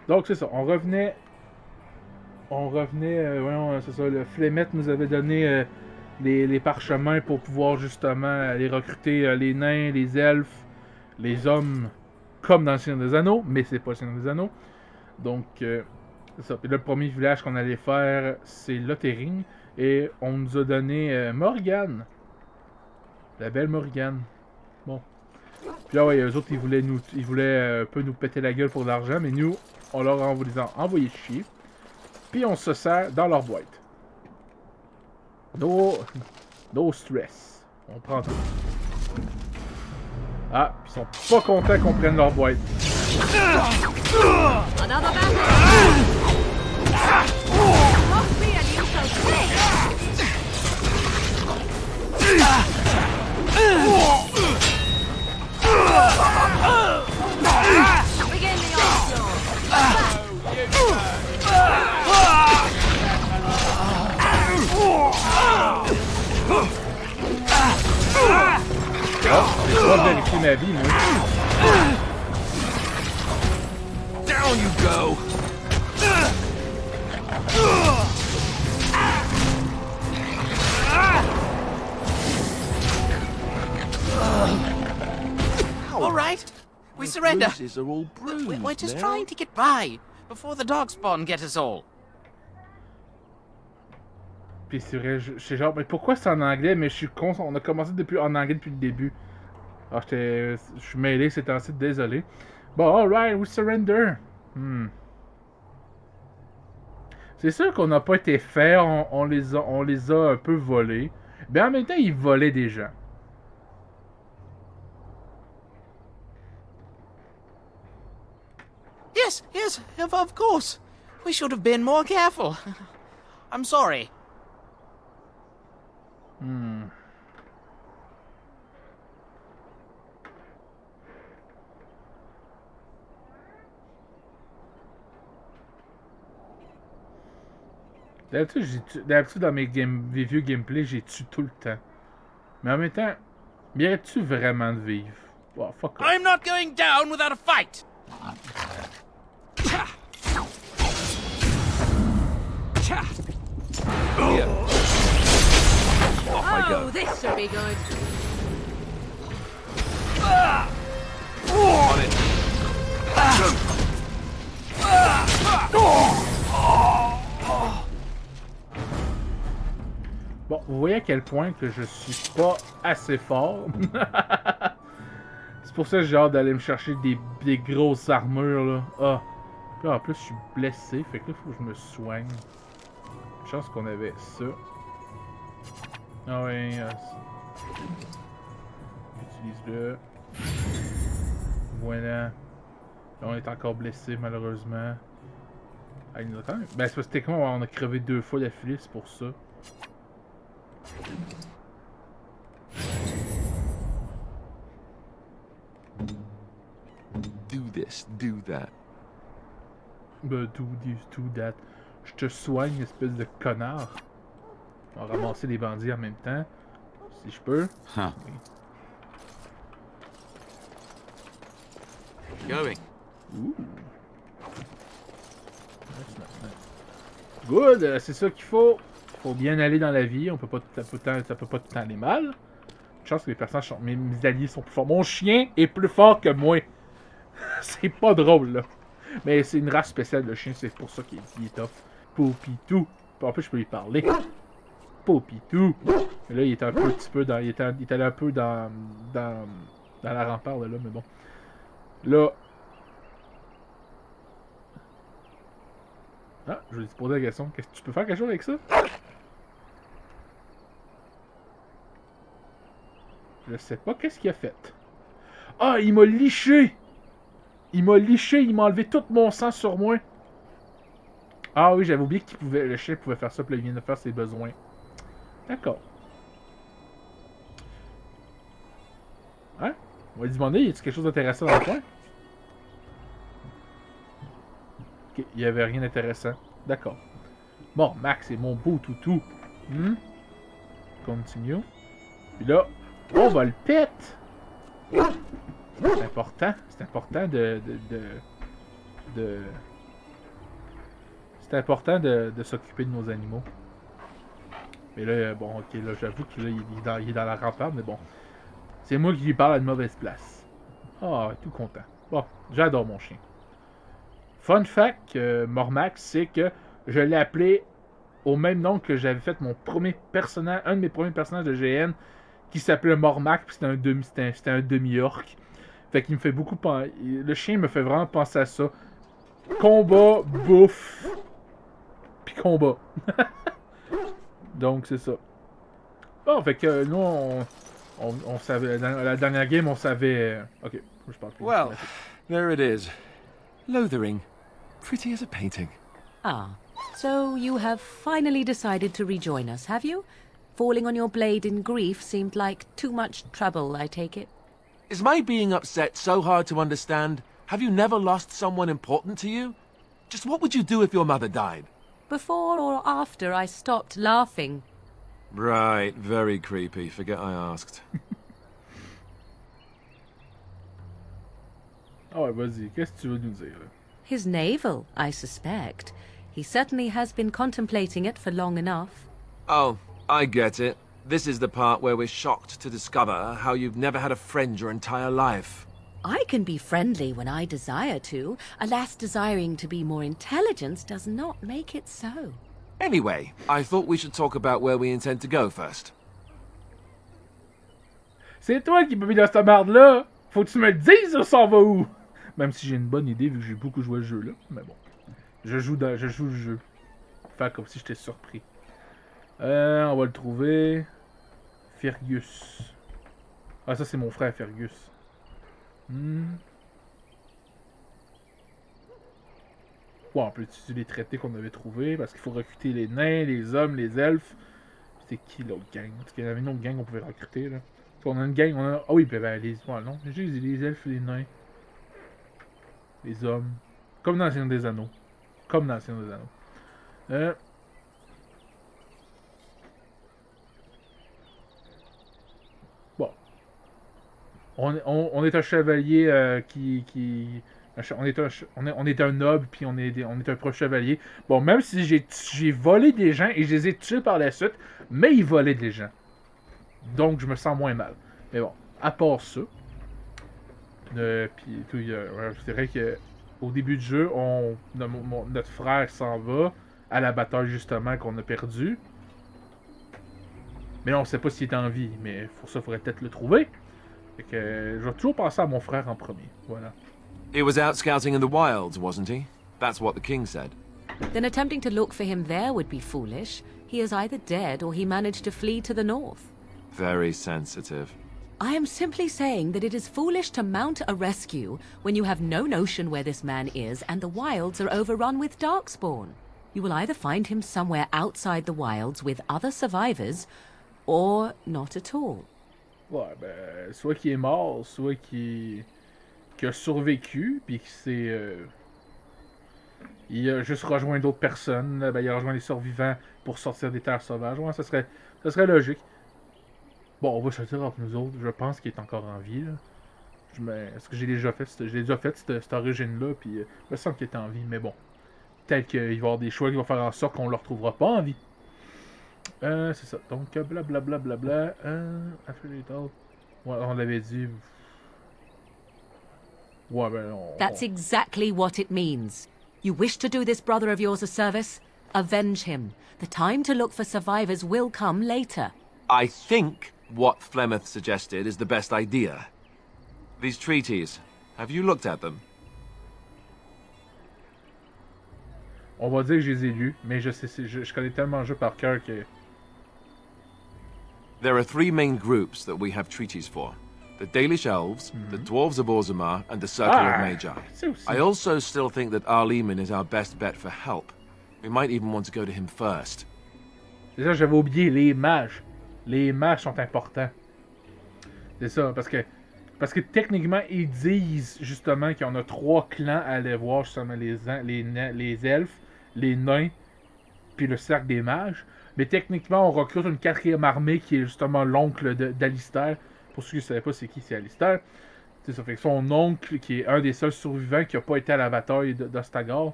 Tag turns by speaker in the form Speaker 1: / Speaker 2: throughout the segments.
Speaker 1: Donc c'est ça, on revenait, voyons, c'est ça, le Flémette nous avait donné les parchemins pour pouvoir justement aller recruter les nains, les elfes, les hommes, comme dans le Seigneur des Anneaux, mais c'est pas le Seigneur des Anneaux. Donc c'est ça. Puis là, le premier village qu'on allait faire, c'est Lothering, et on nous a donné Morgane, la belle Morgane. Bon. Puis là, ouais, eux autres, ils voulaient un peu nous péter la gueule pour de l'argent, mais nous, on leur a envoyé chier. Puis on se sert dans leur boîte. No stress. On prend tout. Ah, puis ils sont pas contents qu'on prenne leur boîte. Je vais vérifier ma vie, moi.
Speaker 2: Down you go.
Speaker 3: All right, we surrender.
Speaker 2: Bruises are all bruised
Speaker 3: We're just
Speaker 2: now.
Speaker 3: trying to get by before the dog spawn get us all.
Speaker 1: Puis c'est vrai, je sais genre, mais pourquoi c'est en anglais? Mais je suis con, on a commencé en anglais depuis le début. Alors je suis mêlé ces temps-ci, désolé. Bon, alright, we surrender. C'est sûr qu'on n'a pas été fair, on les a un peu volés. Mais en même temps, ils volaient des gens.
Speaker 3: Yes, of course. We should have been more careful. I'm sorry.
Speaker 1: D'habitude, dans mes vieux gameplays, j'ai tué tout le temps. Mais en même temps, mérites-tu vraiment de vivre? Oh, fuck off.
Speaker 3: I'm not going down without a fight.
Speaker 2: Here. Off I go.
Speaker 4: Oh, this should be good.
Speaker 2: On it.
Speaker 1: Bon, vous voyez à quel point que je suis pas assez fort. C'est pour ça que j'ai hâte d'aller me chercher des grosses armures, là. Ah. Puis là, en plus, je suis blessé, fait que là, il faut que je me soigne. Chance qu'on avait ça. Ah ouais, utilise-le. Voilà. Là, on est encore blessé, malheureusement. Ah, il nous attend. Ben, c'est parce que techniquement, on a crevé 2 fois d'affilée, c'est pour ça.
Speaker 2: Do this, do that.
Speaker 1: Ben, do this, do that. Je te soigne, espèce de connard. On va ramasser les bandits en même temps. Si je peux.
Speaker 2: Huh.
Speaker 1: Oui.
Speaker 2: Going.
Speaker 1: Ouh. Good, c'est ça qu'il faut. Faut bien aller dans la vie. On peut pas, ça peut pas tout le temps aller mal. Je pense que les personnages sont, mes alliés sont plus forts. Mon chien est plus fort que moi. C'est pas drôle, là. Mais c'est une race spéciale, le chien. C'est pour ça qu'il est tough. Poupitou. En plus, je peux lui parler. Poupitou. Mais là, il était un petit peu dans... Il était allé un peu dans la rempart, là, mais bon. Là... Ah, je vais te poser la question. Qu'est-ce que tu peux faire quelque chose avec ça? Je sais pas qu'est-ce qu'il a fait. Ah, il m'a liché! Il m'a liché, il m'a enlevé tout mon sang sur moi. Ah oui, j'avais oublié qu'il pouvait, le chien pouvait faire ça, puis là, il vient de faire ses besoins. D'accord. Hein? On va lui demander, y a-t-il quelque chose d'intéressant dans le coin? Ok, il y avait rien d'intéressant. D'accord. Bon, Max, c'est mon beau toutou. Continue. Puis là, on va le pète! C'est important de C'est important de s'occuper de nos animaux. Mais là, bon, ok, là, j'avoue qu'il il est dans la rampade, mais bon. C'est moi qui lui parle à une mauvaise place. Ah, tout content. Bon, j'adore mon chien. Fun fact, Mormax, c'est que je l'ai appelé au même nom que j'avais fait mon premier personnage, un de mes premiers personnages de GN, qui s'appelait Mormax, puis c'était un demi-orc. Fait qu'il me fait beaucoup penser. Le chien me fait vraiment penser à ça. Combat, bouffe, puis combat. Donc, c'est ça. Bon, fait que nous, on savait. Dans la dernière game, on savait. Ok, je parle plus.
Speaker 2: Well, there it is. Lothering. Pretty as a painting.
Speaker 4: Ah, so you have finally decided to rejoin us, have you? Falling on your blade in grief seemed like too much trouble, I take it.
Speaker 2: Is my being upset so hard to understand? Have you never lost someone important to you? Just what would you do if your mother died?
Speaker 4: Before or after I stopped laughing?
Speaker 2: Right, very creepy. Forget I asked.
Speaker 1: Ah ouais, vas-y, qu'est-ce que tu veux nous dire, là?
Speaker 4: His navel, I suspect. He certainly has been contemplating it for long enough.
Speaker 2: Oh, I get it. This is the part where we're shocked to discover how you've never had a friend your entire life.
Speaker 4: I can be friendly when I desire to. Alas, desiring to be more intelligent does not make it so.
Speaker 2: Anyway, I thought we should talk about where we intend to go first.
Speaker 1: C'est toi qui m'as mis dans cette merde-là! Faut que tu me le dises, ça s'en va où? Même si j'ai une bonne idée, vu que j'ai beaucoup joué le jeu, là. Mais bon. Je joue le jeu. Faire comme si j'étais surpris. On va le trouver. Fergus. Ah, ça, c'est mon frère, Fergus. Bon, on peut utiliser les traités qu'on avait trouvés, parce qu'il faut recruter les nains, les hommes, les elfes. C'était qui l'autre gang? Parce qu'il y avait une autre gang qu'on pouvait recruter, là. On a une gang, on a... Ah oui, ben les... Ouais, non, j'ai les elfes, les nains. Les hommes. Comme dans le Seigneur des Anneaux. Comme dans le Seigneur des Anneaux. Bon. On est un chevalier on est un noble, puis on est un proche chevalier. Bon, même si j'ai volé des gens et je les ai tués par la suite, mais ils volaient des gens. Donc, je me sens moins mal. Mais bon, à part ça, puis c'est vrai qu'au début du jeu, notre frère s'en va à la bataille justement qu'on a perdue. Mais là, on sait pas s'il est en vie, mais pour ça, il faudrait peut-être le trouver. Fait que je vais toujours penser à mon frère en premier. Voilà.
Speaker 2: He was out scouting in the wilds, wasn't he? That's what the king said.
Speaker 4: Then attempting to look for him there would be foolish. He is either dead or he managed to flee to the north.
Speaker 2: Very sensitive.
Speaker 4: I am simply saying that it is foolish to mount a rescue when you have no notion where this man is and the wilds are overrun with darkspawn. You will either find him somewhere outside the wilds with other survivors, or not at all.
Speaker 1: Ouais, ben, soit qu'il est mort, soit qu'il a survécu, puis qu'il s'est... il a juste rejoint d'autres personnes. Ben, il a rejoint les survivants pour sortir des terres sauvages. Ouais, ça serait logique. Bon, on va choisir entre nous autres. Je pense qu'il est encore en vie, là. Est-ce que j'ai déjà fait cette origine-là, puis il me semble qu'il est en vie, mais bon. Peut-être qu'il va y avoir des choix qui vont faire en sorte qu'on le retrouvera pas en vie. C'est ça. Donc, blablabla. Affiliate. Ouais, on l'avait dit. Ouais, ben,
Speaker 4: That's exactly what it means. You wish to do this brother of yours a service? Avenge him. The time to look for survivors will come later.
Speaker 2: I think what Flemeth suggested is the best idea. These treaties, have you looked at them?
Speaker 1: On va dire que je les ai lus, mais je connais tellement le jeu par cœur que...
Speaker 2: There are three main groups that we have treaties for. The Dalish Elves, the Dwarves of Orzammar, and the Circle of Magi. I also still think that Arleman is our best bet for help. We might even want to go to him first.
Speaker 1: C'est ça, j'avais oublié, les mages. Les mages sont importants. C'est ça, parce que techniquement, ils disent justement qu'il y en a 3 clans à aller voir, justement les elfes, les nains, puis le cercle des mages. Mais techniquement, on recrute une 4e armée qui est justement l'oncle d'Alistair. Pour ceux qui ne savaient pas c'est qui, c'est Alistair. C'est ça, fait que son oncle, qui est un des seuls survivants qui n'a pas été à la bataille d'Ostagar,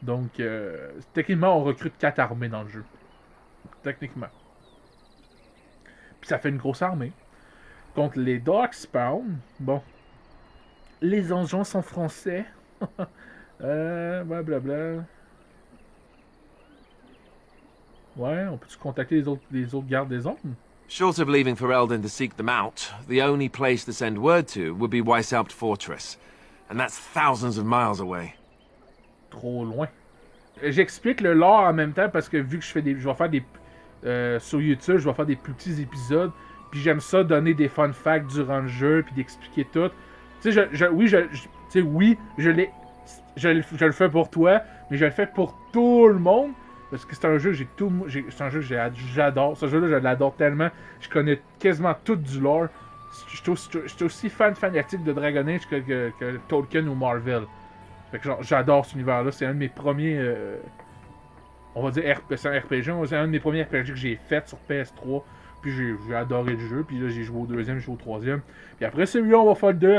Speaker 1: Donc, techniquement, on recrute 4 armées dans le jeu. Techniquement. Puis ça fait une grosse armée. Contre les Darkspawn, bon. Les engins sont français. Blablabla. Ouais, on peut-tu contacter les autres gardes des zones?
Speaker 2: Short of leaving Ferelden to seek them out, the only place to send word to would be Weishaupt Fortress. And that's thousands of miles away.
Speaker 1: Trop loin. J'explique le lore en même temps parce que vu que je vais faire des... sur YouTube, je vais faire des plus petits épisodes. Puis j'aime ça donner des fun facts durant le jeu, puis d'expliquer tout. Tu sais, je le fais pour toi, mais je le fais pour tout le monde. Parce que c'est un jeu que j'adore. Ce jeu-là, je l'adore tellement. Je connais quasiment tout du lore. Je suis aussi fanatique de Dragon Age que Tolkien ou Marvel. Fait que genre, j'adore cet univers-là. C'est un de mes premiers... on va dire c'est un RPG. C'est un de mes premiers RPG que j'ai fait sur PS3. Puis j'ai adoré le jeu. Puis là, j'ai joué au deuxième, j'ai joué au troisième. Puis après celui-là, on va faire le 2.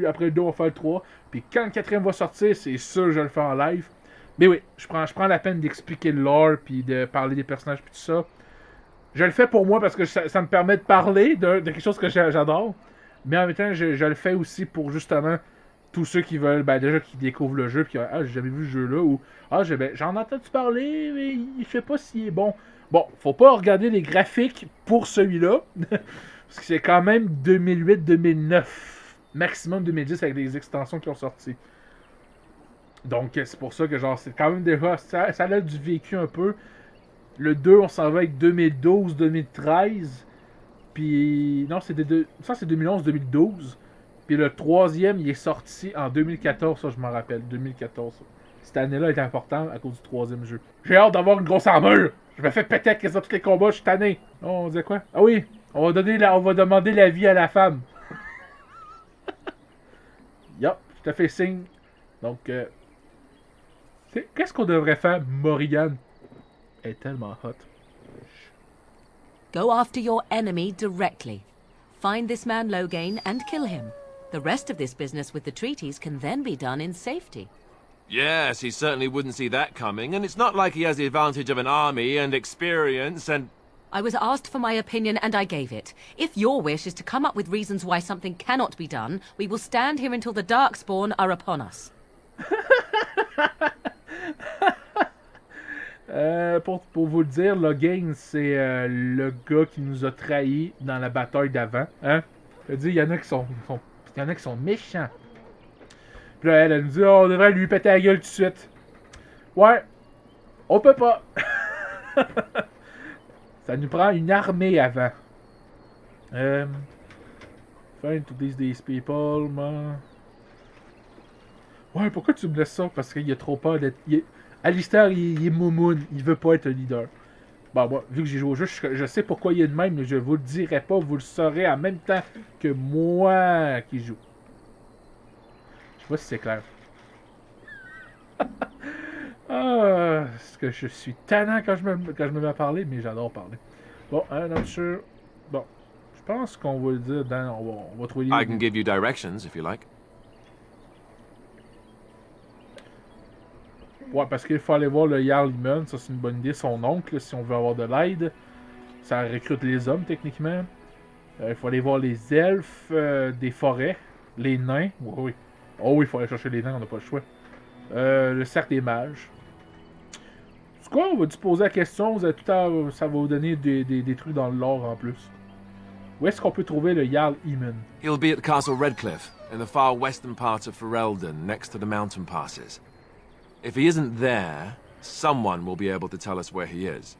Speaker 1: Après le 2, on va faire le 3. Puis quand le quatrième va sortir, c'est sûr que je le fais en live. Mais oui, je prends la peine d'expliquer le lore, puis de parler des personnages, puis tout ça. Je le fais pour moi parce que ça me permet de parler de quelque chose que j'adore. Mais en même temps, je le fais aussi pour justement tous ceux qui veulent, déjà qui découvrent le jeu, puis j'ai jamais vu ce jeu-là, ou j'en ai entendu parler, mais je sais pas s'il est bon. Bon, faut pas regarder les graphiques pour celui-là, parce que c'est quand même 2008-2009, maximum 2010 avec les extensions qui ont sorti. Donc, c'est pour ça que, genre, c'est quand même déjà... Ça a du vécu un peu. Le 2, on s'en va avec 2012-2013. Puis... Non, ça, c'est 2011-2012. Puis le troisième, il est sorti en 2014, ça, je m'en rappelle. 2014. Cette année-là est importante à cause du troisième jeu. J'ai hâte d'avoir une grosse armure! Je me fais péter avec quasiment tous les combats, je suis tanné. Oh, on disait quoi? Ah oui! On va demander l'avis à la femme. Yup, je te fais signe. Donc, qu'est-ce qu'on devrait faire, Morrigan? Elle est tellement hot.
Speaker 4: Go after your enemy directly. Find this man Loghain and kill him. The rest of this business with the treaties can then be done in safety.
Speaker 2: Yes, he certainly wouldn't see that coming, and it's not like he has the advantage of an army and experience and...
Speaker 4: I was asked for my opinion and I gave it. If your wish is to come up with reasons why something cannot be done, we will stand here until the Darkspawn are upon us.
Speaker 1: Pour vous le dire, Loghain, c'est le gars qui nous a trahis dans la bataille d'avant. Hein? Je veux dire, il y en a qui sont méchants. Puis là, elle nous dit, on devrait lui péter la gueule tout de suite. Ouais, on peut pas. Ça nous prend une armée avant. Find to these people, man. Ouais, pourquoi tu me laisses ça? Parce qu'il a trop peur d'être... Alistair, il est moumoune. Il veut pas être le leader. Bon, moi, vu que j'ai joué au jeu, je sais pourquoi il est de même, mais je vous le dirai pas. Vous le saurez en même temps que moi qui joue. Je sais pas si c'est clair. Est-ce que je suis tannant quand je me mets à parler, mais j'adore parler. Bon, Notre. Bon, je pense qu'on va le dire dans... On va trouver...
Speaker 2: I can give you directions, if you like.
Speaker 1: Ouais, parce qu'il faut aller voir le Jarl Immun, ça c'est une bonne idée, son oncle, si on veut avoir de l'aide. Ça recrute les hommes, techniquement. Il faut aller voir les elfes des forêts, les nains. Oui. Oh oui, il faut aller chercher les nains, on n'a pas le choix. Le cercle des mages. C'est quoi, on va te poser la question, vous avez tout ça va vous donner des trucs dans le lore en plus. Où est-ce qu'on peut trouver le Jarl Immun?
Speaker 2: He'll be at Castle Redcliffe, in the far western part of Ferelden, next to the mountain passes. If he isn't there, someone will be able to tell us where he is.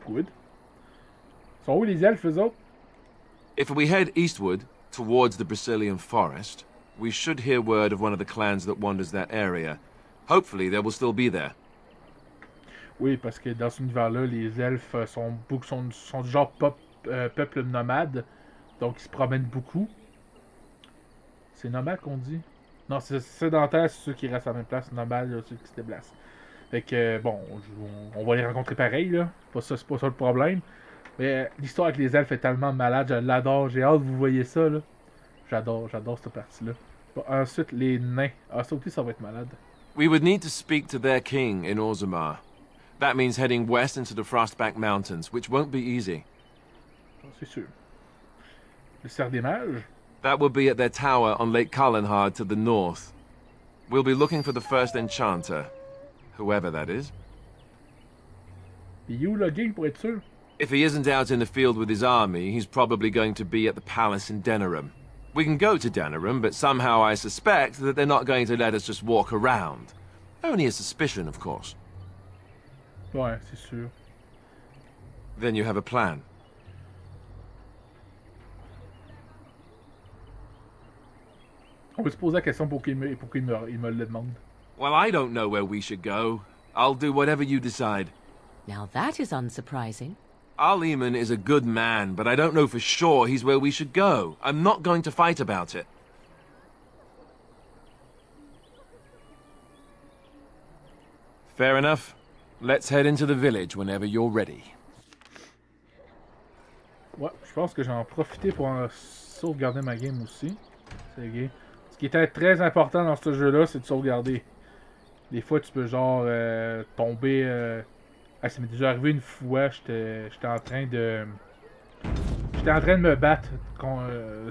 Speaker 1: Good. Sont où les elfes, eux autres?
Speaker 2: If we head eastward, towards the Brazilian forest, we should hear word of one of the clans that wanders that area. Hopefully, they will still be there.
Speaker 1: Oui, parce que dans cet univers-là, les elfes sont du genre peuple nomade. Donc, ils se promènent beaucoup. C'est nomade qu'on dit? Non, c'est sédentaire, c'est ceux qui restent à la même place. Nomade, c'est ceux qui se déplacent. Fait que, bon, on va les rencontrer pareil, là. C'est pas ça le problème. Mais l'histoire avec les elfes est tellement malade, je l'adore. J'ai hâte que vous voyez ça, là. J'adore cette partie-là. Bon, ensuite, les nains. Ah, ça aussi, ça va être malade.
Speaker 2: We would need to speak to their king in Orzammar. That means heading west into the Frostback Mountains, which won't be easy.
Speaker 1: C'est sûr. Le cerf des mages?
Speaker 2: That will be at their tower on Lake Carlenhard to the north. We'll be looking for the first enchanter, whoever that is.
Speaker 1: Et où le game pour être sûr?
Speaker 2: If he isn't out in the field with his army, he's probably going to be at the palace in Denerim. We can go to Denerim, but somehow I suspect that they're not going to let us just walk around. Only a suspicion, of course.
Speaker 1: Ouais, c'est sûr.
Speaker 2: Then you have a plan.
Speaker 1: On peut se poser la question pour qu'il me le demande.
Speaker 2: Well, I don't know where we should go. I'll do whatever you decide.
Speaker 4: Now that is unsurprising.
Speaker 2: Our Lehman is a good man, but I don't know for sure he's where we should go. I'm not going to fight about it. Fair enough. Let's head into the village whenever you're ready.
Speaker 1: Ouais, je pense que j'en ai profité pour sauvegarder ma game aussi. C'est gay. Ce qui était très important dans ce jeu-là, c'est de sauvegarder. Des fois, tu peux genre tomber... Ah, ça m'est déjà arrivé une fois, j'étais en train de... J'étais en train de me battre.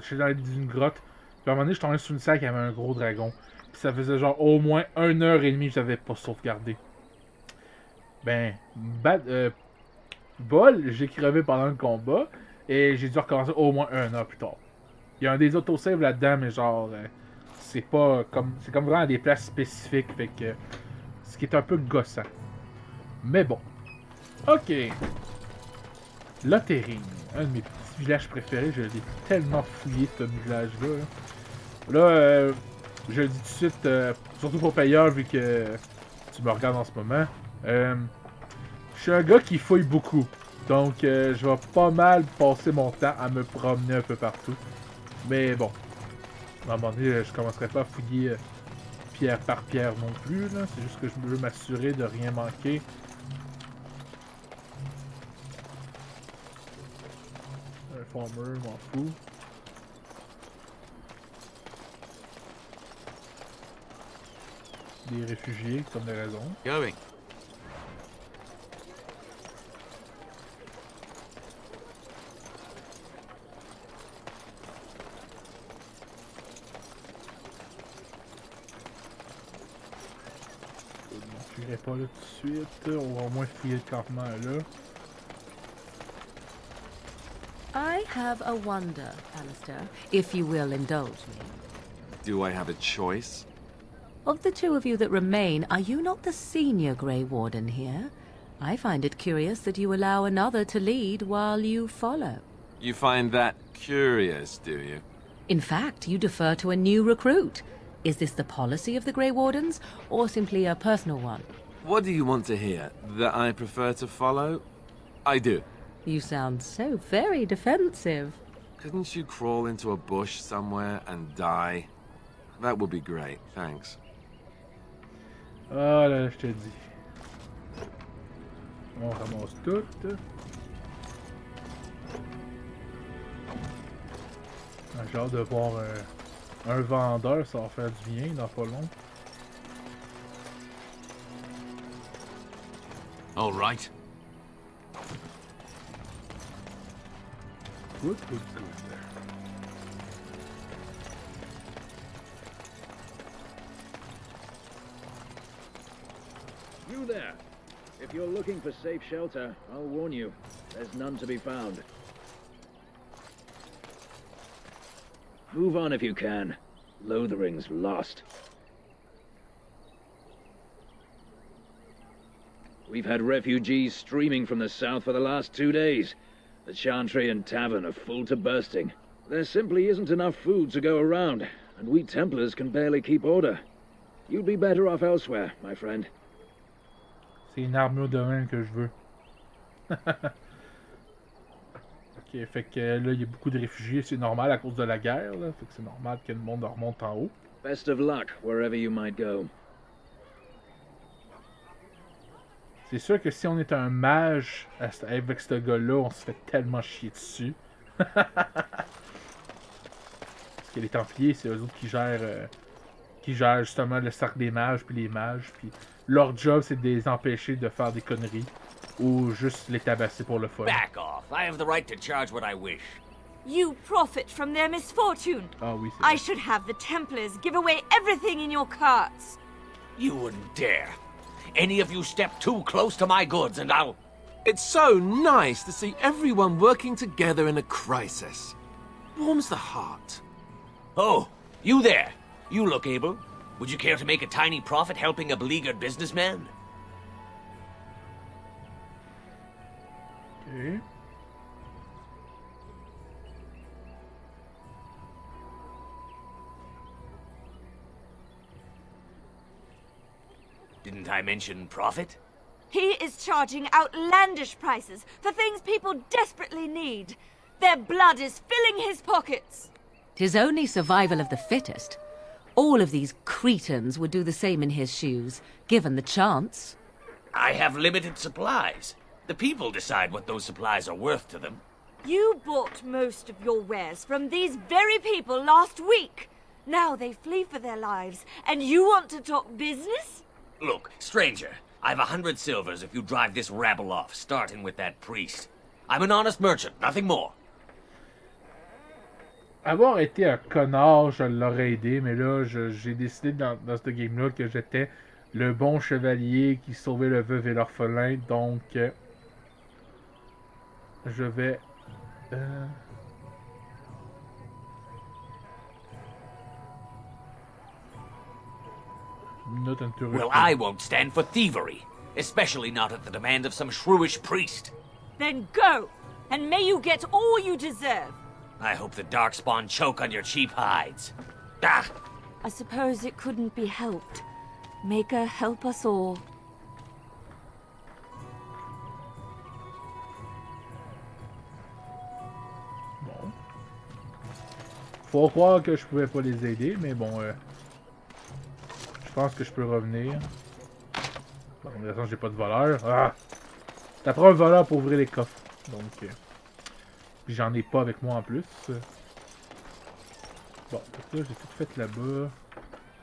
Speaker 1: J'étais dans une grotte. Puis à un moment donné, je tombais sur une salle qui avait un gros dragon. Puis ça faisait genre au moins 1h30 que j'avais pas sauvegardé. Ben, bol, j'ai crevé pendant le combat. Et j'ai dû recommencer au moins 1 heure plus tard. Il y a un des autosaves là-dedans, mais genre... c'est pas comme... C'est comme vraiment à des places spécifiques, fait que... Ce qui est un peu gossant. Mais bon. Ok. Lothering. Un de mes petits villages préférés. Je l'ai tellement fouillé, ce village-là. Là, je le dis tout de suite, surtout pour payeur, vu que tu me regardes en ce moment. Je suis un gars qui fouille beaucoup. Donc, je vais pas mal passer mon temps à me promener un peu partout. Mais bon. À un moment donné, je commencerai pas à fouiller pierre par pierre non plus. C'est juste que je veux m'assurer de rien manquer. Informé, je m'en fous. Des réfugiés, comme de raison.
Speaker 3: Going.
Speaker 1: Je n'irai pas là tout de suite. On va au moins fouiller le campement là.
Speaker 4: I have a wonder, Alistair, if you will indulge me.
Speaker 2: Do I have a choice?
Speaker 4: Of the two of you that remain, are you not the senior Grey Warden here? I find it curious that you allow another to lead while you follow.
Speaker 2: You find that curious, do you?
Speaker 4: In fact, you defer to a new recruit. Is this the policy of the Grey Wardens, or simply a personal one?
Speaker 2: What do you want to hear? That I prefer to follow? I do.
Speaker 4: You sound so very defensive.
Speaker 2: Couldn't you crawl into a bush somewhere and die? That would be great, thanks.
Speaker 1: Ah là, je te dis. On ramasse tout. J'ai hâte de voir un vendeur, ça va faire du bien dans pas long.
Speaker 3: All right.
Speaker 1: Good.
Speaker 5: You there! If you're looking for safe shelter, I'll warn you, there's none to be found. Move on if you can. Lothering's lost. We've had refugees streaming from the south for the last 2 days. The Chantry and Tavern are full to bursting. There simply isn't enough food to go around, and we Templars can barely keep order. You'd be better off elsewhere, my friend.
Speaker 1: C'est une armure de main que je veux. Ok, fait que là, il y a beaucoup de réfugiés, c'est normal à cause de la guerre, là. Fait que c'est normal que le monde remonte en haut.
Speaker 5: Best of luck wherever you might go.
Speaker 1: C'est sûr que si on est un mage avec ce gars-là, on se fait tellement chier dessus. Parce que les Templiers, c'est eux autres qui gèrent qui gèrent justement le cercle des mages puis les mages. Puis leur job, c'est de les empêcher de faire des conneries ou juste les tabasser pour le fun.
Speaker 6: Back off. I have the right to charge what I wish.
Speaker 7: You profit from their misfortune.
Speaker 1: Ah oui, c'est
Speaker 7: I
Speaker 1: vrai.
Speaker 7: should have the Templars give away everything in your carts.
Speaker 6: You wouldn't dare. Any of you step too close to my goods and I'll...
Speaker 2: It's so nice to see everyone working together in a crisis. Warms the heart.
Speaker 6: Oh, you there. You look able. Would you care to make a tiny profit helping a beleaguered businessman?
Speaker 1: Okay.
Speaker 6: Didn't I mention profit?
Speaker 7: He is charging outlandish prices for things people desperately need. Their blood is filling his pockets.
Speaker 4: 'Tis only survival of the fittest. All of these cretins would do the same in his shoes, given the chance.
Speaker 6: I have limited supplies. The people decide what those supplies are worth to them.
Speaker 7: You bought most of your wares from these very people last week. Now they flee for their lives, and you want to talk business?
Speaker 6: Look, stranger, I've 100 silvers if you drive this rabble off, starting with that priest. I'm an honest merchant, nothing more.
Speaker 1: Avoir été un connard, je l'aurais aidé, mais là, j'ai décidé dans ce game-là que j'étais le bon chevalier qui sauvait le veuve et l'orphelin, donc je vais... Not interested.
Speaker 6: Well, I won't stand for thievery, especially not at the demand of some shrewish priest.
Speaker 7: Then go, and may you get all you deserve.
Speaker 6: I hope the Darkspawn choke on your cheap hides. Ah!
Speaker 7: I suppose it couldn't be helped. Maker, help us all.
Speaker 1: Bon. Faut croire que je pouvais pas les aider, mais bon, je pense que je peux revenir. Bon, de toute façon, j'ai pas de voleur. Ah! Ça prend un voleur pour ouvrir les coffres. Donc, puis j'en ai pas avec moi en plus. Bon, donc là, j'ai tout fait là-bas.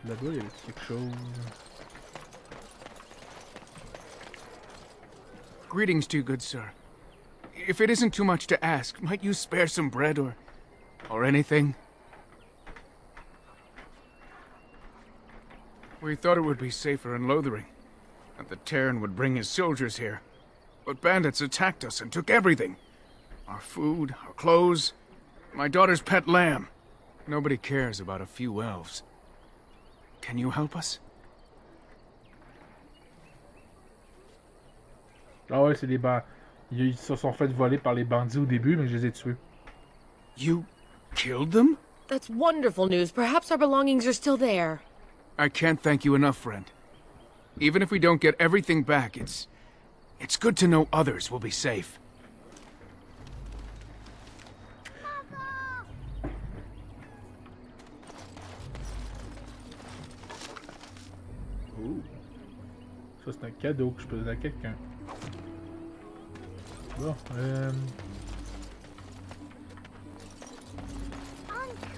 Speaker 1: Là-bas, il y avait quelque chose.
Speaker 8: Greetings to you, good sir. If it isn't too much to ask, might you spare some bread or anything? We thought it would be safer in Lothering, that the Terran would bring his soldiers here. But bandits attacked us and took everything. Our food, our clothes, my daughter's pet lamb. Nobody cares about a few elves. Can you help us?
Speaker 1: Ah ouais, c'est des bandits. Ils se sont fait voler par les bandits au début, mais je les ai tués.
Speaker 8: You killed them?
Speaker 9: That's wonderful news. Perhaps our belongings are still there.
Speaker 8: I can't thank you enough, friend. Even if we don't get everything back, it's good to know others will be safe.
Speaker 1: Oh. Ça, c'est un cadeau que je peux donner à quelqu'un. Bon,
Speaker 10: I'm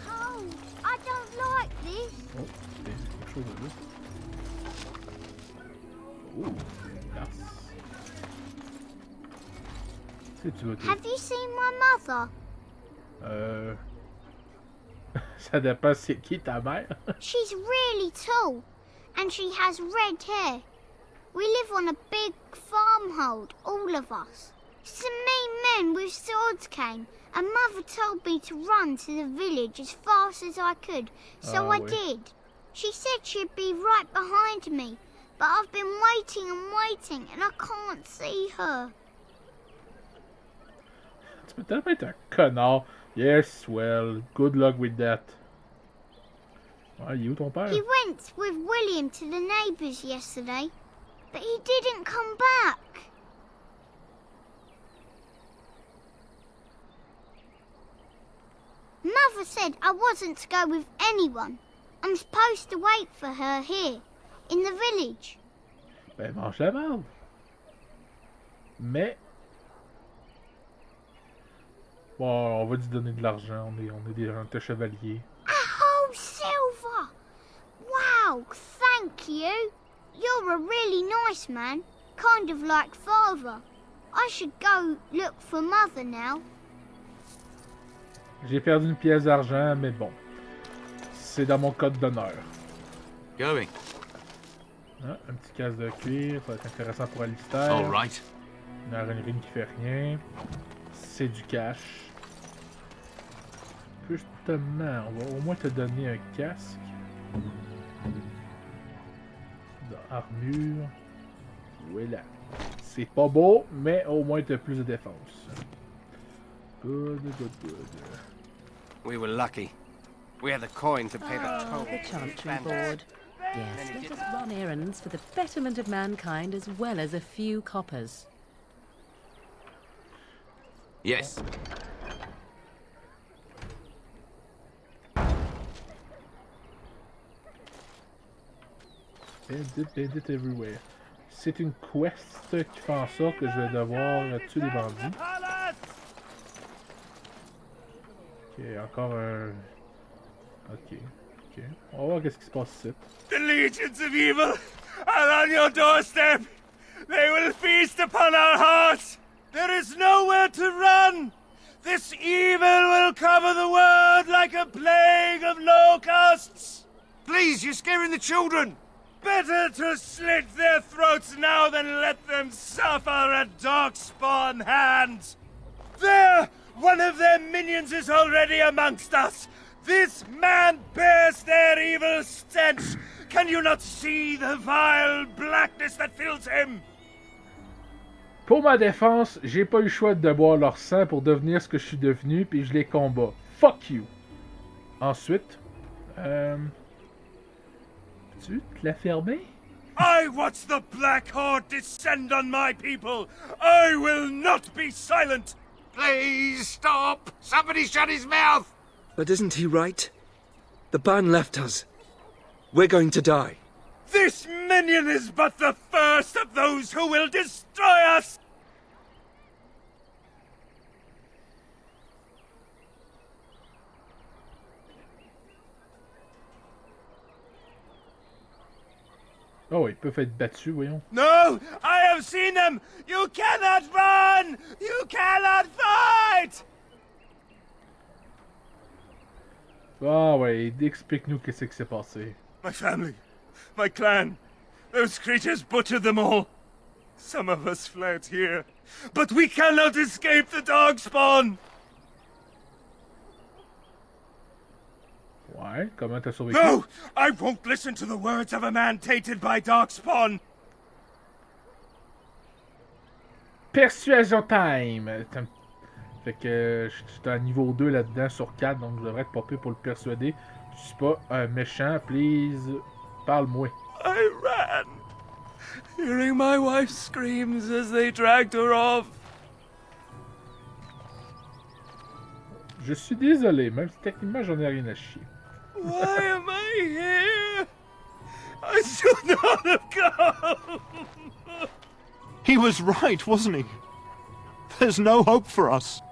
Speaker 10: cold. I don't like this.
Speaker 1: Oh, c'est quelque chose de là. Oh, glace. Si tu veux,
Speaker 10: Have you seen my mother?
Speaker 1: Ça dépend c'est qui ta mère.
Speaker 10: She's really tall, and she has red hair. We live on a big farmhold, all of us. Some mean men with swords came, and Mother told me to run to the village as fast as I could, so I did. She said she'd be right behind me, but I've been waiting and waiting, and I can't see her.
Speaker 1: Tu peux tellement être un connard. Yes, well, good luck with that. Ah, il est où ton père?
Speaker 10: He went with William to the neighbours yesterday, but he didn't come back. Mother said I wasn't to go with anyone. I'm supposed to wait for her here, in the village.
Speaker 1: Ben, mange la merde. Mais... Bon, on va lui donner de l'argent. On est des chevaliers.
Speaker 10: A whole silver! Wow! you. You're a really nice man. Kind of like father. I should go look for mother now.
Speaker 1: J'ai perdu une pièce d'argent, mais bon. C'est dans mon code d'honneur.
Speaker 11: Going.
Speaker 1: Ah, un petit casque de cuir, ça va être intéressant pour Alistair.
Speaker 11: All right.
Speaker 1: Une arénine qui fait rien. C'est du cash. Justement, on va au moins te donner un casque. Armure. Voilà. C'est pas beau, mais au moins t'as plus de défense. Good, good, good.
Speaker 12: We were lucky. We had the coin to pay the toll.
Speaker 4: The Chantry Board. Yes, let us run errands for the betterment of mankind as well as a few coppers.
Speaker 12: Yes.
Speaker 1: Bandit everywhere. C'est une quest qui fait en sorte que je vais devoir tuer des bandits. Ok, encore un... Ok. On va voir qu'est-ce qui se passe ici.
Speaker 13: The legions of evil are on your doorstep. They will feast upon our hearts. There is nowhere to run. This evil will cover the world like a plague of locusts.
Speaker 12: Please, you're scaring the children.
Speaker 13: Better to slit their throats now than let them suffer at Darkspawn hands. There! One of their minions is already amongst us. This man bears their evil stench. Can you not see the vile blackness that fills him?
Speaker 1: Pour ma défense, j'ai pas eu le choix de boire leur sang pour devenir ce que je suis devenu, puis je les combats. Fuck you! Ensuite, tu te la fermer?
Speaker 13: I watch the Black Horde descend on my people. I will not be silent.
Speaker 12: Please stop! Somebody shut his mouth!
Speaker 14: But isn't he right? The ban left us. We're going to die.
Speaker 13: This minion is but the first of those who will destroy us!
Speaker 1: Oh, ils peuvent être battus, voyons.
Speaker 13: No! I have seen them! You cannot run! You cannot fight!
Speaker 1: Ah ouais, explique-nous qu'est-ce qui s'est passé.
Speaker 13: My family, my clan, those creatures butchered them all. Some of us fled here, but we cannot escape the Darkspawn!
Speaker 1: Ouais, comment t'as survécu?
Speaker 13: No! I won't listen to the words of a man tainted by Darkspawn!
Speaker 1: Persuasion time! Fait que je suis à niveau 2 là-dedans sur 4, donc je devrais être popé pour le persuader. Je suis pas un méchant, please, parle-moi.
Speaker 13: I ran, hearing my wife's screams as they dragged her off.
Speaker 1: Je suis désolé, même si techniquement j'en ai rien à chier.
Speaker 13: Why am I here? I should not have come!
Speaker 15: He was right, wasn't he? There's no hope for us.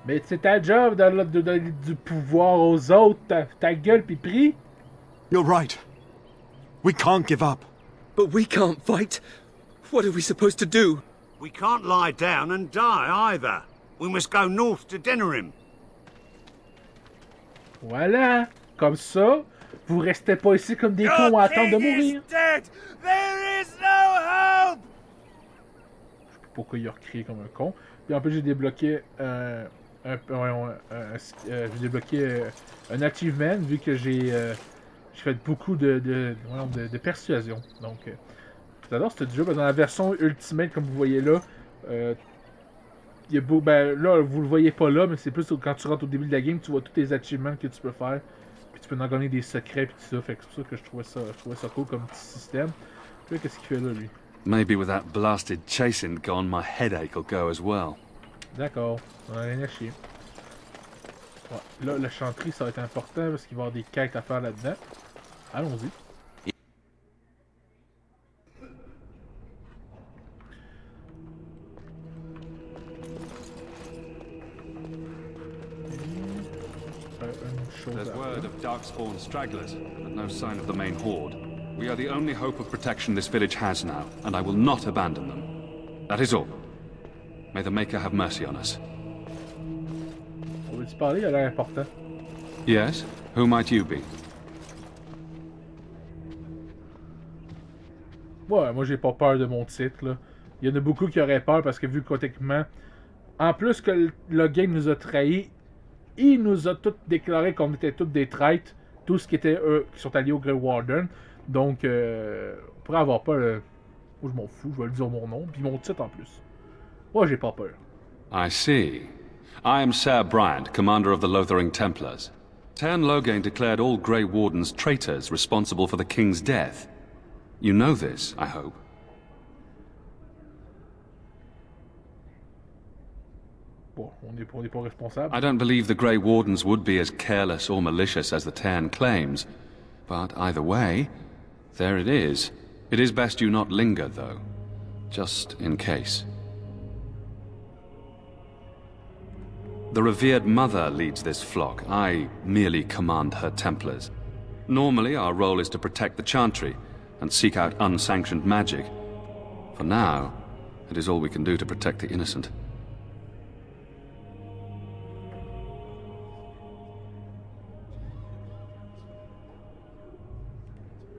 Speaker 1: Mais c'est ta job de donner du pouvoir aux autres, ta gueule pis prie.
Speaker 15: You're right. We can't give up.
Speaker 14: But we can't fight. What are we supposed to do?
Speaker 12: We can't lie down and die either. We must go north to Denerim.
Speaker 1: Voilà. Comme ça, vous restez pas ici comme des cons à attendre de mourir.
Speaker 13: Dead. There is no hope.
Speaker 1: Je sais pas pourquoi il a recrié comme un con. Puis en plus j'ai débloqué j'ai débloqué un achievement vu que j'ai fait beaucoup de persuasion. Donc j'adore ce jeu. Dans la version Ultimate, comme vous voyez là, il y a là vous le voyez pas là, mais c'est plus quand tu rentres au début de la game, tu vois tous les achievements que tu peux faire. Puis tu peux en gagner des secrets puis tout ça. Fait que c'est pour ça que je trouvais ça cool comme petit système. Puis là, qu'est-ce qu'il fait là lui?
Speaker 16: Maybe with that blasted chasing gone, my headache will go as well.
Speaker 1: D'accord, on a rien à chier. Ouais, là, la chanterie, ça va être important parce qu'il va y avoir des quêtes à faire là-dedans. Allons-y.
Speaker 16: There's word of darkspawn stragglers, but no sign of the main horde. We are the only hope of protection this village has now, and I will not abandon them. That is all. May the Maker have mercy on us.
Speaker 1: On veut-tu parler? Il a l'air important.
Speaker 16: Yes? Who might you be?
Speaker 1: Ouais, moi j'ai pas peur de mon titre, là. Il y en a beaucoup qui auraient peur parce que vu que techniquement, en plus que le game nous a trahis, il nous a tous déclaré qu'on était tous des traîtres, tous qui étaient eux, qui sont alliés au Grey Warden. Donc, on pourrait avoir peur. Moi je m'en fous, je vais le dire mon nom, puis mon titre en plus. Moi j'ai pas peur.
Speaker 16: I see. I am Sir Bryant, commander of the Lothering Templars. Tern Loghain declared all Grey Wardens traitors responsible for the king's death. You know this, I hope.
Speaker 1: Bon, on n'est pas responsable.
Speaker 16: I don't believe the Grey Wardens would be as careless or malicious as the Tern claims. But either way, there it is. It is best you not linger, though. Just in case. The revered mother leads this flock. I merely command her Templars. Normally, our role is to protect the Chantry and seek out unsanctioned magic. For now, it is all we can do to protect the innocent.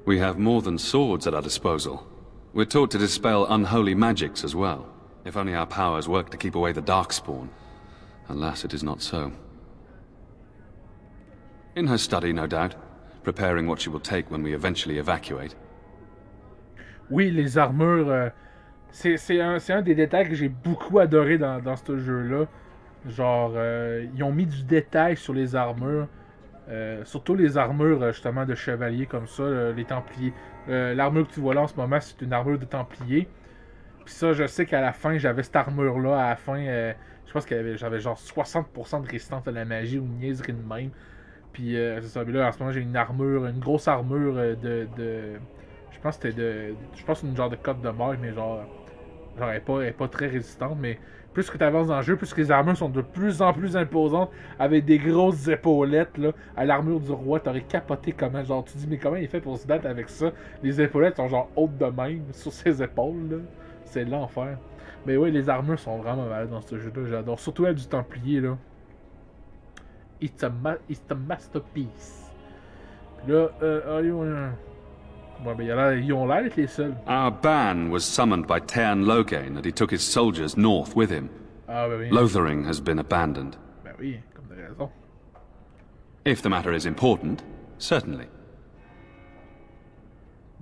Speaker 16: We have more than swords at our disposal. We're taught to dispel unholy magics as well. If only our powers work to keep away the Darkspawn. Alas, it is not so. In her study, no doubt, preparing what she will take when we eventually evacuate.
Speaker 1: Oui, les armures, c'est un des détails que j'ai beaucoup adoré dans ce jeu-là. Genre, ils ont mis du détail sur les armures. Surtout les armures justement de chevalier comme ça, les templiers. L'armure que tu vois là en ce moment, c'est une armure de templier. Puis ça, je sais qu'à la fin, j'avais cette armure-là. À la fin, je pense que j'avais genre 60% de résistance à la magie ou une niaiserie de même. Puis c'est ça. Mais là, en ce moment, j'ai une armure, une grosse armure de je pense que c'était une genre de cote de mort, mais genre elle est pas très résistante. Mais plus que tu avances dans le jeu, plus que les armures sont de plus en plus imposantes, avec des grosses épaulettes, là. À l'armure du roi, t'aurais capoté comment, genre, tu dis, mais comment il fait pour se battre avec ça? Les épaulettes sont genre hautes de même, sur ses épaules, là. C'est l'enfer. Mais oui, les armures sont vraiment malades dans ce jeu-là, j'adore. Surtout elle du Templier, là. It's a masterpiece. Puis là, ouais, ben, ils ont l'air d'être les seuls.
Speaker 16: Our ban was summoned by Tern Loghain, and he took his soldiers north with him.
Speaker 1: Ah, ben oui.
Speaker 16: Lothering has been abandoned.
Speaker 1: Ben oui, comme t'as raison.
Speaker 16: If the matter is important, certainly.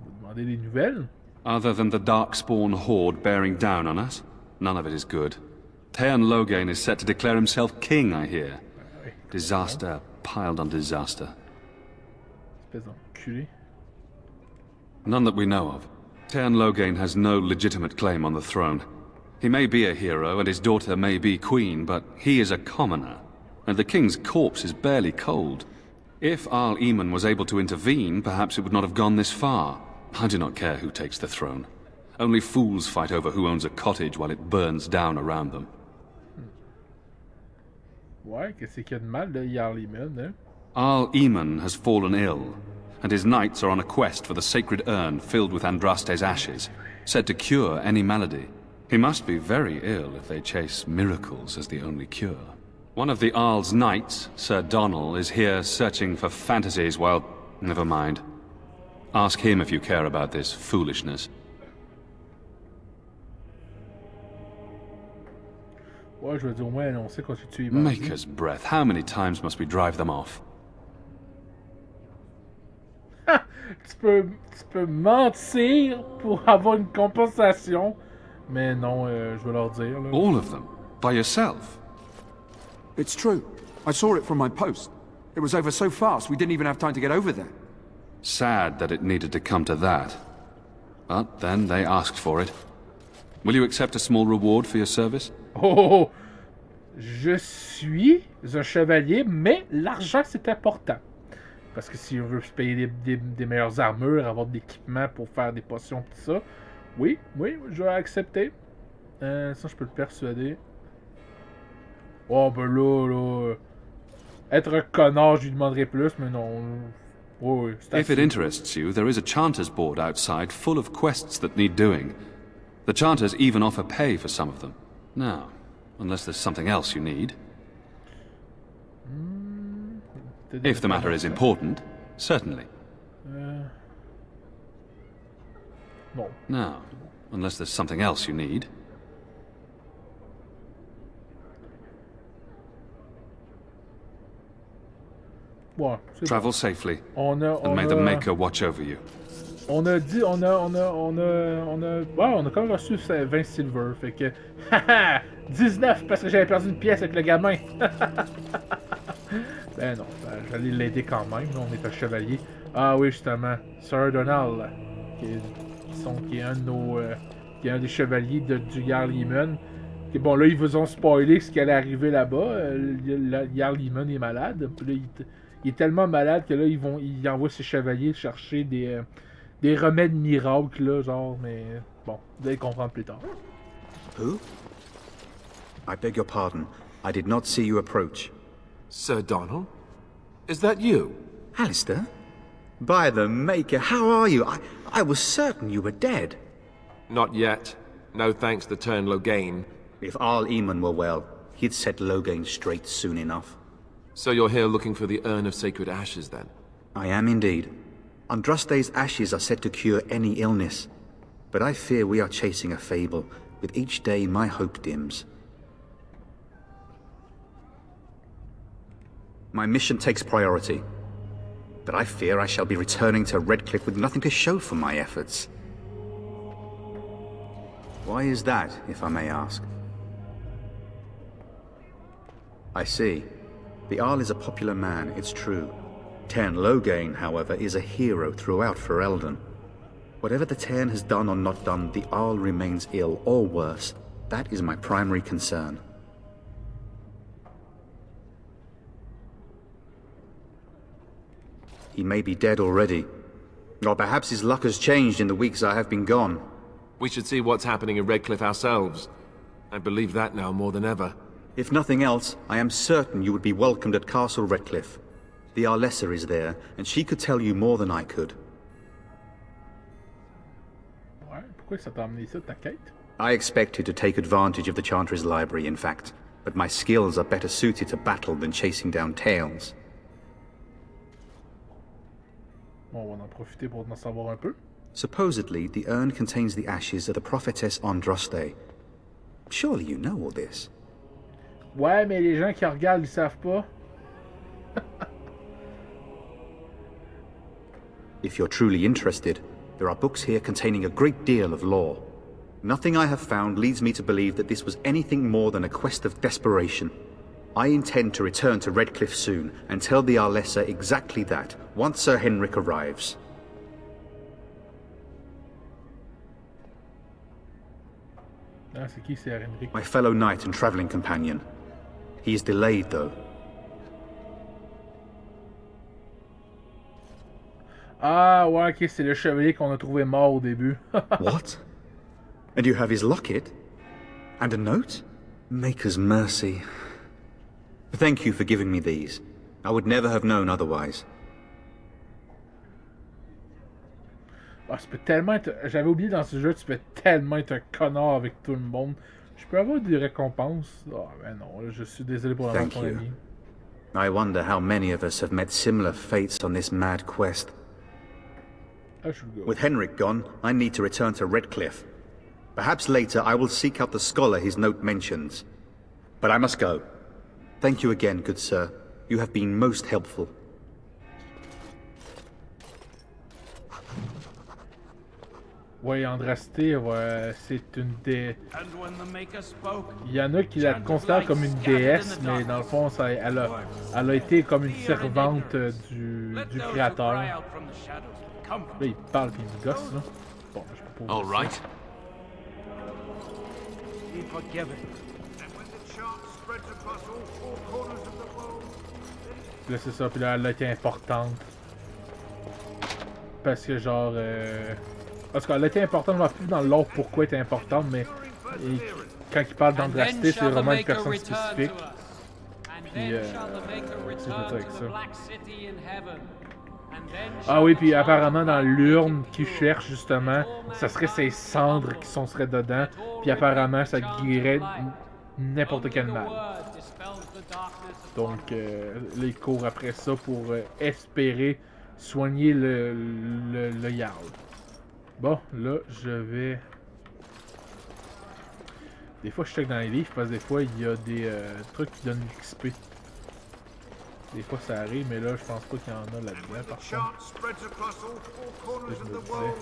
Speaker 1: Vous demandez des nouvelles?
Speaker 16: Other than the Darkspawn horde bearing down on us, none of it is good. Tern Loghain is set to declare himself king, I hear.
Speaker 1: Ben oui.
Speaker 16: Disaster piled on disaster.
Speaker 1: Espèce d'enculé.
Speaker 16: None that we know of. Tern Loghain has no legitimate claim on the throne. He may be a hero, and his daughter may be queen, but he is a commoner, and the king's corpse is barely cold. If Arl Eamon was able to intervene, perhaps it would not have gone this far. I do not care who takes the throne. Only fools fight over who owns a cottage while it burns down around them.
Speaker 1: Ouais, qu'est-ce qu'il y a de mal, là, Arl Eamon, hein?
Speaker 16: Arl Eamon has fallen ill, and his knights are on a quest for the sacred urn filled with Andraste's ashes, said to cure any malady. He must be very ill if they chase miracles as the only cure. One of the Arl's knights, Sir Donnell, is here searching for fantasies while... Never mind. Ask him if you care about this foolishness.
Speaker 1: Ouais, je veux dire, au moins annoncer quand tu y vas.
Speaker 16: Maker's breath, how many times must we drive them off?
Speaker 1: Tu peux mentir pour avoir une compensation, mais non, je vais leur dire. Là.
Speaker 16: All of them? By yourself?
Speaker 11: It's true. I saw it from my post. It was over so fast we didn't even have time to get over there.
Speaker 16: Sad that it needed to come to that. But then they asked for it. Will you accept a small reward for your service?
Speaker 1: Oh! Je suis un chevalier, mais l'argent c'est important. Parce que si on veut se payer des meilleures armures, avoir de l'équipement pour faire des potions et tout ça, oui, je vais accepter. Ça, je peux le persuader. Oh, ben là. être un connard, je lui demanderais plus, mais non. Oui, c'est
Speaker 16: If it interests you, there is a Chanter's board outside full of quests that need doing. The Chanters even offer pay for some of them. Now, unless there's something else you need. If the matter is important, certainly.
Speaker 1: No.
Speaker 16: Now, unless there's something else you need.
Speaker 1: Ouais,
Speaker 16: Travel safely,
Speaker 1: and
Speaker 16: may the Maker watch over you.
Speaker 1: On a dit, on a quand même reçu 20 silver, fait que, haha, 19 parce que j'avais perdu une pièce avec le gamin. Ben non, j'allais l'aider quand même, là, on est un chevalier. Ah oui, justement, Sir Donald, qui est un de nos, qui est un des chevaliers du Jarl Yemen. Bon, là, ils vous ont spoilé ce qui allait arriver là-bas. Le Jarl Yemen est malade. Puis là, il est tellement malade que là, ils envoient ses chevaliers chercher des remèdes miracles, là, genre, mais bon, vous allez comprendre plus tard.
Speaker 17: Who? I beg your pardon. I did not see you approach.
Speaker 2: Sir Donald? Is that you?
Speaker 17: Alistair? By the Maker, how are you? I was certain you were dead.
Speaker 2: Not yet. No thanks to Turn Logain.
Speaker 17: If Arl Eamon were well, he'd set Logain straight soon enough.
Speaker 2: So you're here looking for the Urn of Sacred Ashes, then?
Speaker 17: I am indeed. Andraste's ashes are said to cure any illness. But I fear we are chasing a fable. With each day, my hope dims. My mission takes priority. But I fear I shall be returning to Redcliffe with nothing to show for my efforts. Why is that, if I may ask? I see. The Arl is a popular man, it's true. Tern Logain, however, is a hero throughout Ferelden. Whatever the Tern has done or not done, the Arl remains ill, or worse. That is my primary concern. He may be dead already. Or perhaps his luck has changed in the weeks I have been gone.
Speaker 2: We should see what's happening in Redcliffe ourselves. I believe that now more than ever.
Speaker 17: If nothing else, I am certain you would be welcomed at Castle Redcliffe. The Arlessa is there, and she could tell you more than I could.
Speaker 1: Ouais, pourquoi ça t'a amené ça, ta quête?
Speaker 17: I expected to take advantage of the Chantry's library, in fact, but my skills are better suited to battle than chasing down tales.
Speaker 1: Bon, on va en profiter pour en savoir un peu.
Speaker 17: Supposedly, the urn contains the ashes of the prophetess Andraste. Surely you know all this.
Speaker 1: Ouais, mais les gens qui regardent, ils savent pas.
Speaker 17: If you're truly interested, there are books here containing a great deal of lore. Nothing I have found leads me to believe that this was anything more than a quest of desperation. I intend to return to Redcliffe soon and tell the Arlessa exactly that, once Sir Henrik arrives.
Speaker 1: Ah, c'est qui, c'est Henrik?
Speaker 17: My fellow knight and traveling companion. He is delayed, though.
Speaker 1: Ah, ouais, ok, c'est le chevalier qu'on a trouvé mort au début.
Speaker 17: What? And you have his locket? And a note? Maker's mercy. Thank you for giving me these. I would never have known otherwise.
Speaker 1: Ah, tu peux tellement être... J'avais oublié dans ce jeu, tu peux tellement être un connard avec tout le monde. Je peux avoir des récompenses. Ah, ben non, je suis désolé pour l'avoir ton ami.
Speaker 17: I wonder how many of us have met similar fates on this mad quest. With Henrik gone, I need to return to Redcliffe. Perhaps later I will seek out the scholar his note mentions. But I must go. Thank you again, good sir. You have been most helpful.
Speaker 1: Ouais, Andraste, ouais, c'est une des... Il y en a qui la considèrent comme une déesse, mais dans le fond, elle a été comme une servante du créateur. Là, il parle puis il gosse, là. Bon, je peux pas...
Speaker 6: All right.
Speaker 1: Là, c'est ça, puis là, elle a été importante. Parce que, genre... Parce qu'elle a été importante, on va plus dans l'ordre pourquoi elle est importante, mais quand il parle d'Andraste, c'est vraiment une personne spécifique. Puis, c'est tout avec ça. Ah oui, puis apparemment dans l'urne qu'ils cherchent justement, ça serait ces cendres qui seraient dedans. Puis apparemment ça guérirait n'importe quel mal. Donc là ils courent après ça pour espérer soigner le Jarl. Bon, là je vais... Des fois je check dans les livres parce que des fois il y a des trucs qui donnent l'XP. Des fois ça arrive, mais là je pense pas qu'il y en a là-dedans par contre. Je me disais.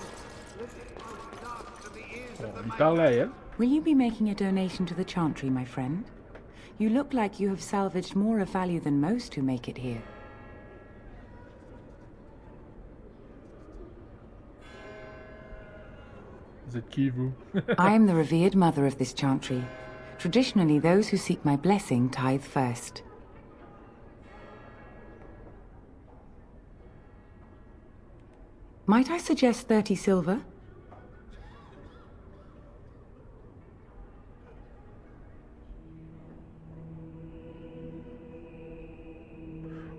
Speaker 1: Bon, on lui parle à elle.
Speaker 18: Will you be making a donation to the Chantry, my friend? You look like you have salvaged more of value than most who make it here.
Speaker 1: Vous êtes qui, vous?
Speaker 18: I am the revered mother of this Chantry. Traditionally, those who seek my blessing tithe first. Might I suggest 30 silver?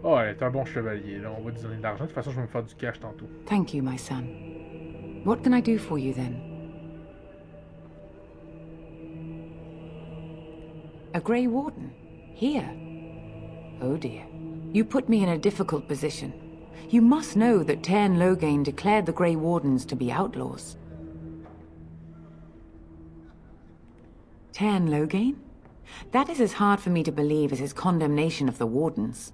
Speaker 1: Oh, elle est un bon chevalier, là. On va lui donner de l'argent. De toute façon, je vais me faire du cash tantôt.
Speaker 18: Thank you, my son. What can I do for you, then? A Grey Warden? Here? Oh dear. You put me in a difficult position. You must know that Tairn Loghain declared the Grey Wardens to be outlaws. Tairn Loghain? That is as hard for me to believe as his condemnation of the Wardens.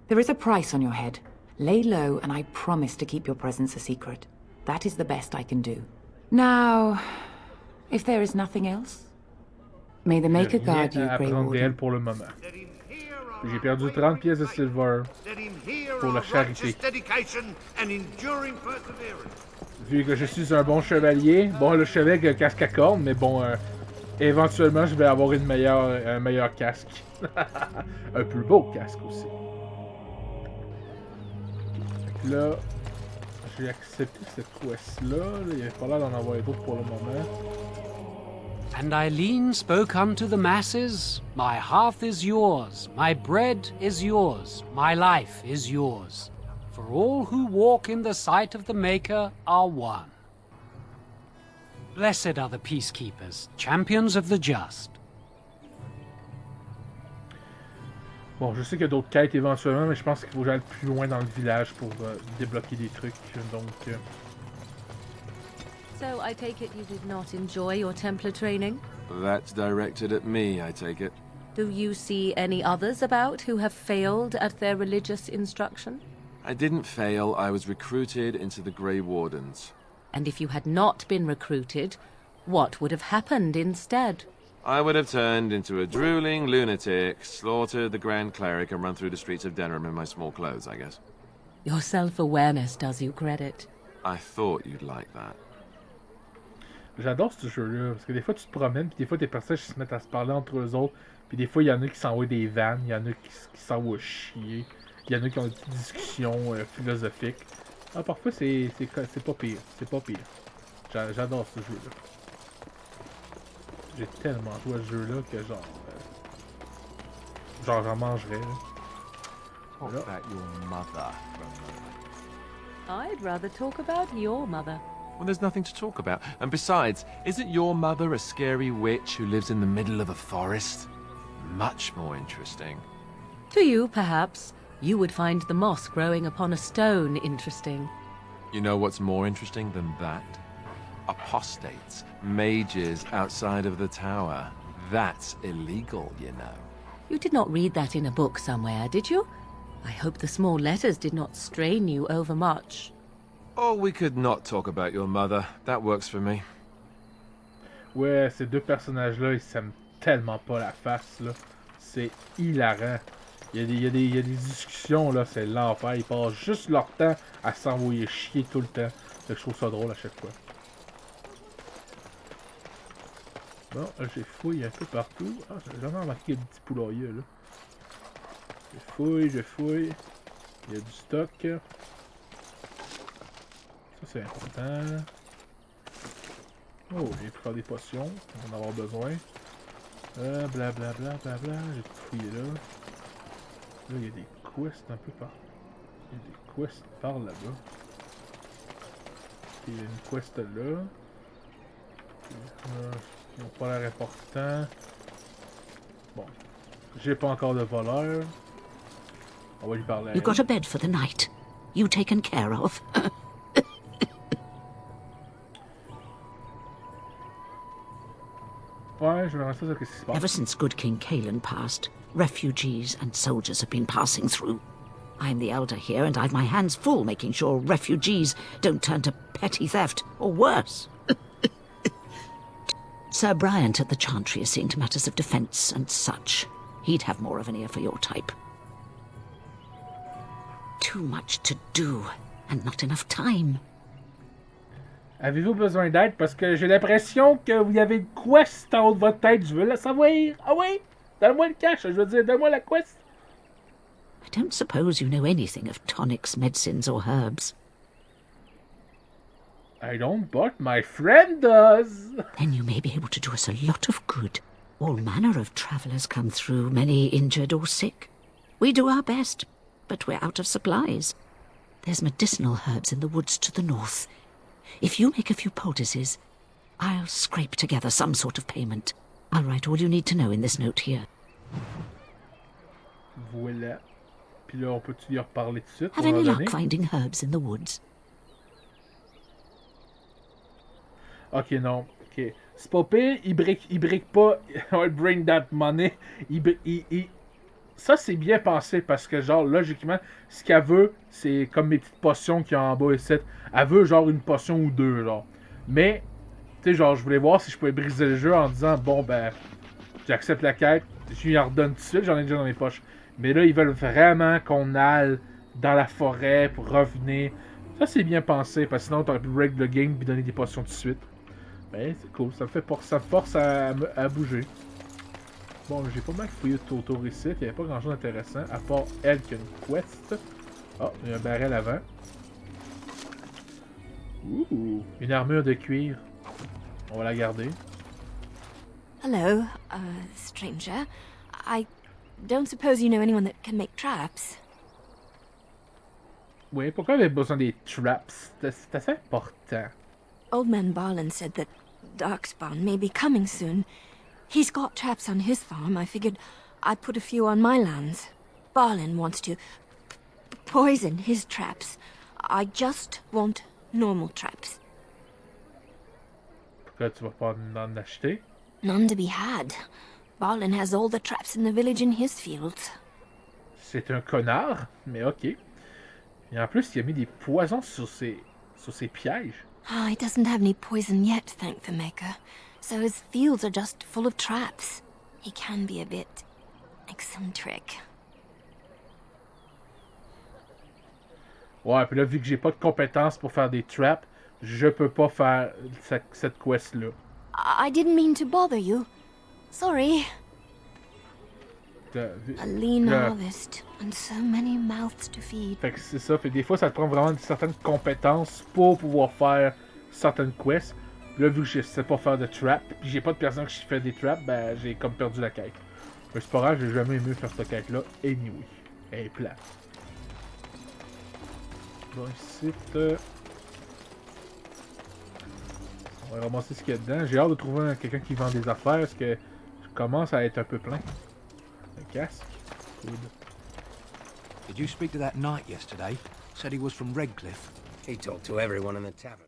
Speaker 18: There is a price on your head. Lay low, and I promise to keep your presence a secret. That is the best I can do. Now, if there is nothing else, may the Maker guard you, Grey Warden.
Speaker 1: Pour le moment. J'ai perdu 30 pièces de silver pour la charité. Vu que je suis un bon chevalier, bon, le chevalier avec le casque à cornes, mais bon, éventuellement, je vais avoir un meilleur casque. Un plus beau casque aussi. Fait que là, j'ai accepté cette quest-là. Il n'y avait pas l'air d'en avoir d'autres pour le moment.
Speaker 19: And Eileen spoke unto the masses, my hearth is yours, my bread is yours, my life is yours. For all who walk in the sight of the Maker are one. Blessed are the peacekeepers, champions of the just.
Speaker 1: Bon, je sais qu'il y a d'autres quêtes éventuellement, mais je pense qu'il faut que j'aille plus loin dans le village pour débloquer des trucs, donc...
Speaker 4: So, I take it you did not enjoy your Templar training?
Speaker 2: That's directed at me, I take it.
Speaker 4: Do you see any others about who have failed at their religious instruction?
Speaker 2: I didn't fail, I was recruited into the Grey Wardens.
Speaker 4: And if you had not been recruited, what would have happened instead?
Speaker 2: I would have turned into a drooling lunatic, slaughtered the Grand Cleric, and run through the streets of Denerim in my small clothes, I guess.
Speaker 4: Your self-awareness does you credit.
Speaker 2: I thought you'd like that.
Speaker 1: J'adore ce jeu-là, parce que des fois tu te promènes, puis des fois tes personnages se mettent à se parler entre eux autres, puis des fois il y en a qui s'envoient des vannes, il y en a qui s'envoient chier, il y en a qui ont des discussions philosophiques. Ah, parfois c'est pas pire, c'est pas pire. J'adore ce jeu-là. J'ai tellement joué à ce jeu-là que genre j'en mangerais.
Speaker 2: Talk about your mother.
Speaker 4: I'd rather talk about your mother.
Speaker 2: Well, there's nothing to talk about. And besides, isn't your mother a scary witch who lives in the middle of a forest? Much more interesting.
Speaker 4: To you, perhaps. You would find the moss growing upon a stone interesting.
Speaker 2: You know what's more interesting than that? Apostates, mages outside of the tower. That's illegal, you know.
Speaker 4: You did not read that in a book somewhere, did you? I hope the small letters did not strain you overmuch.
Speaker 2: Or we could not talk about your mother. That works for me.
Speaker 1: Ouais, ces deux personnages-là, ils s'aiment tellement pas la face, là. C'est hilarant. Il y a des discussions, là, c'est l'enfer. Ils passent juste leur temps à s'envoyer chier tout le temps. Fait que je trouve ça drôle à chaque fois. Bon, j'ai fouillé un peu partout. Ah, j'ai jamais remarqué qu'il y a des petits poulaillers, là. Je fouille. Il y a du stock. Ça, c'est important. Oh, j'ai pu faire des potions. On va en avoir besoin. Blablabla. J'ai tout fouillé là. Là, il y a des quests un peu par... Il y a des quests par là-bas. Il y a une quest là. Ils n'ont pas l'air importants. Bon. J'ai pas encore de voleur. On va lui parler.
Speaker 20: You got a bed for the night. You taken care of.
Speaker 1: Ouais, je vais rester ça, qu'est-ce qui se passe.
Speaker 20: Ever since good King Kalen passed, refugees and soldiers have been passing through. I'm the elder here, and I've my hands full making sure refugees don't turn to petty theft, or worse. Sir Bryant at the Chantry is seeing to matters of defense and such. He'd have more of an ear for your type. Too much to do, and not enough time.
Speaker 1: Avez-vous besoin d'aide? Parce que j'ai l'impression que vous avez une quest en haut de votre tête. Je veux la savoir. Ah oui? Donne-moi le cash. Je veux dire, donne-moi la quest.
Speaker 20: I don't suppose you know anything of tonics, medicines, or herbs.
Speaker 1: I don't, but my friend does.
Speaker 20: Then you may be able to do us a lot of good. All manner of travellers come through, many injured or sick. We do our best, but we're out of supplies. There's medicinal herbs in the woods to the north. If you make a few poultices, I'll scrape together some sort of payment. I'll write all you need to know in this note here.
Speaker 1: Voilà. Puis là, on peut-tu lui reparler tout de suite?
Speaker 20: Have any luck finding herbs in the woods?
Speaker 1: Ok, non. Ok. C'est pas pire, il brique pas. I'll bring that money. Ça, c'est bien pensé parce que, genre, logiquement, ce qu'elle veut, c'est comme mes petites potions qu'il y a en bas ici. Elle veut, genre, une potion ou deux, genre. Mais, tu sais, genre, je voulais voir si je pouvais briser le jeu en disant, bon, ben, j'accepte la quête, je lui en redonne tout de suite, j'en ai déjà dans mes poches. Mais là, ils veulent vraiment qu'on aille dans la forêt pour revenir. Ça, c'est bien pensé, parce que sinon, t'aurais pu break le game et donner des potions tout de suite. Ben, c'est cool, ça me force à bouger. Bon, j'ai pas mal fouillé tout autour ici, il n'y avait pas grand chose d'intéressant, à part elle qui a une quest. Ah, il y a un barrel avant. Ouh, une armure de cuir. On va la garder.
Speaker 21: Hello, stranger. I don't suppose you know anyone that can make traps?
Speaker 1: Oui, pourquoi il avait besoin des traps? C'est assez important.
Speaker 21: Old man Barlin said that Darkspawn may be coming soon. He's got traps on his farm. I figured I'd put a few on my lands. Barlin wants to poison his traps. I just want normal traps.
Speaker 1: Pourquoi tu vas pas en acheter?
Speaker 21: None to be had. Barlin has all the traps in the village in his fields.
Speaker 1: C'est un connard, mais ok. Et en plus, il a mis des poisons sur ses pièges.
Speaker 21: Ah, he doesn't have any poison yet, thank the maker. So his fields are just full of traps. He can be a bit eccentric.
Speaker 1: Ouais, puis là, vu que j'ai pas de compétences pour faire des traps, je peux pas faire cette quest-là.
Speaker 21: I didn't mean to bother you. Sorry. A lean harvest and so many mouths to feed.
Speaker 1: Fait que c'est ça, fait que des fois ça te prend vraiment certaines compétences pour pouvoir faire certaines quests. Puis là, vu que je sais pas faire de traps, puis j'ai pas de personne qui fait des traps, ben j'ai comme perdu la quête. Mais c'est pas grave, j'ai jamais aimé faire cette quête-là, anyway. Elle est plate. Bon, ici, on va ramasser ce qu'il y a dedans. J'ai hâte de trouver quelqu'un qui vend des affaires, parce que je commence à être un peu plein. Un casque. Good.
Speaker 22: Did you speak to that knight yesterday? Said he was from Redcliffe.
Speaker 23: He talked to everyone in the tavern.